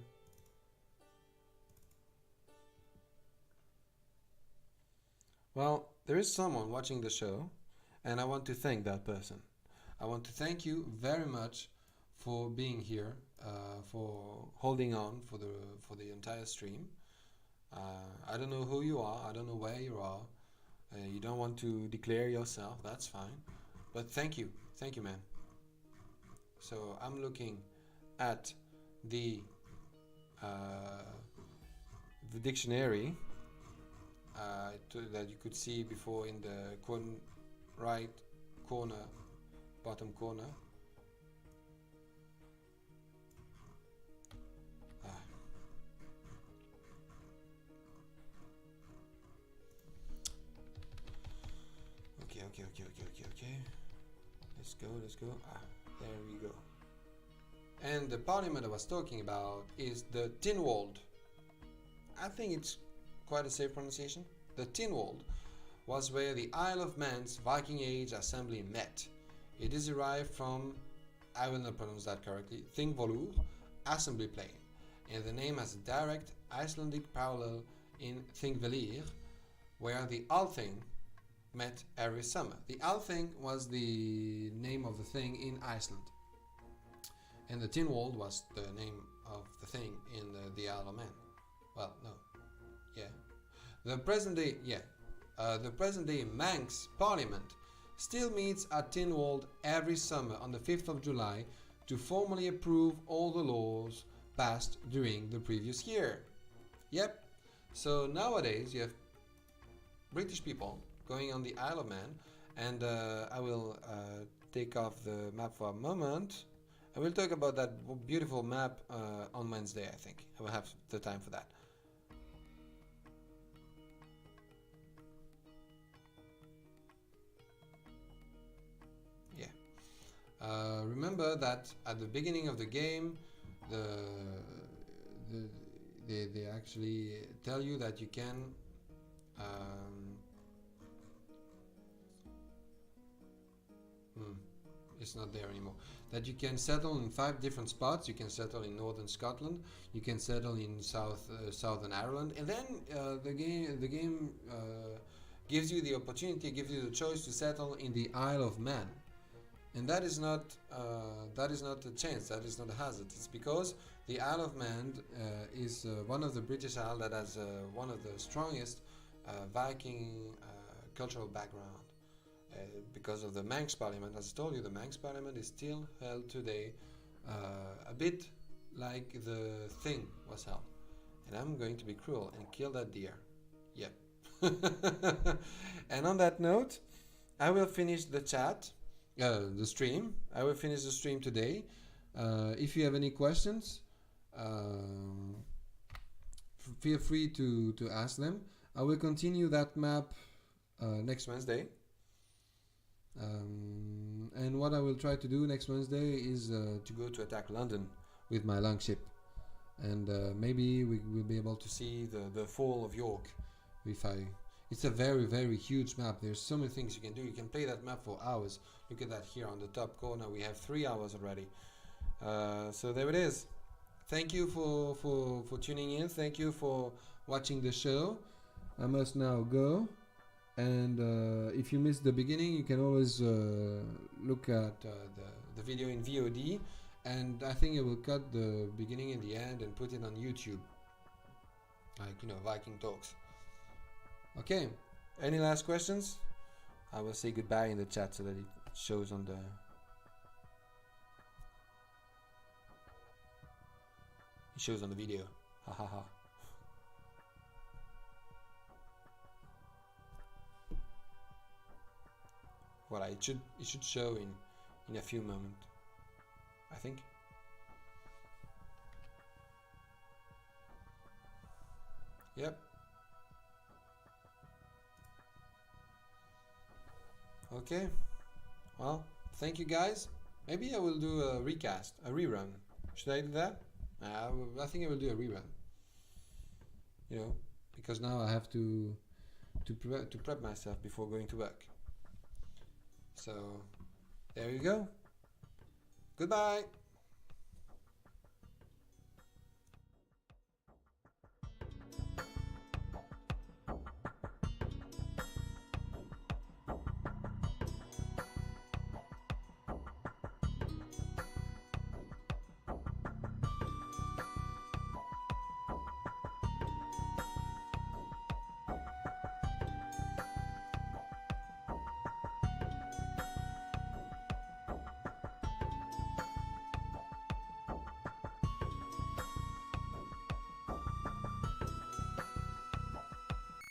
Well, there is someone watching the show, and I want to thank that person. I want to thank you very much for being here, for holding on for the entire stream. I don't know who you are, I don't know where you are, you don't want to declare yourself, that's fine, but thank you man. So I'm looking at the dictionary that you could see before in the right corner, bottom corner. Okay. Let's go. There we go. And the parliament I was talking about is the Tinwald. I think it's quite a safe pronunciation. The Tinwald was where the Isle of Man's Viking Age assembly met. It is derived from, I will not pronounce that correctly, Thingvolur, assembly plane, and the name has a direct Icelandic parallel in Thingvellir, where the Althing met every summer. The Althing was the name of the thing in Iceland, and the Tinwald was the name of the thing in the Isle of Man. Well, no, yeah, the present day, yeah, the present-day Manx Parliament still meets at Tynwald every summer on the 5th of July to formally approve all the laws passed during the previous year. Yep. So nowadays you have British people going on the Isle of Man, and I will take off the map for a moment. I will talk about that beautiful map on Wednesday, I think. I will have the time for that. Yeah. Remember that at the beginning of the game, they actually tell you that you can it's not there anymore. That you can settle in 5 different spots. You can settle in northern Scotland. You can settle in southern Ireland, and then the game gives you the opportunity, gives you the choice to settle in the Isle of Man, and that is not a chance. That is not a hazard. It's because the Isle of Man is one of the British Isles that has one of the strongest Viking cultural background. Because of the Manx Parliament, as I told you, the Manx Parliament is still held today, a bit like the Thing was held. And I'm going to be cruel and kill that deer. Yep. And on that note, I will finish the stream. I will finish the stream today. If you have any questions, feel free to ask them. I will continue that map next Wednesday. And what I will try to do next Wednesday is to go to attack London with my longship, and maybe we will be able to see the fall of York. It's a very, very huge map. There's so many things you can do. You can play that map for hours. Look at that here on the top corner. We have 3 hours already. So there it is. Thank you for tuning in. Thank you for watching the show. I must now go. And if you missed the beginning, you can always look at the video in VOD, and I think I will cut the beginning and the end and put it on YouTube, like, you know, Viking Talks. Okay, any last questions? I will say goodbye in the chat so that it shows on the... It shows on the video. Ha ha ha. Voilà, it should show in a few moments, I think. Yep. Okay. Well, thank you guys. Maybe I will do a recast, a rerun. Should I do that? I think I will do a rerun. You know, because now I have to prep myself before going to work. So, there you go. Goodbye.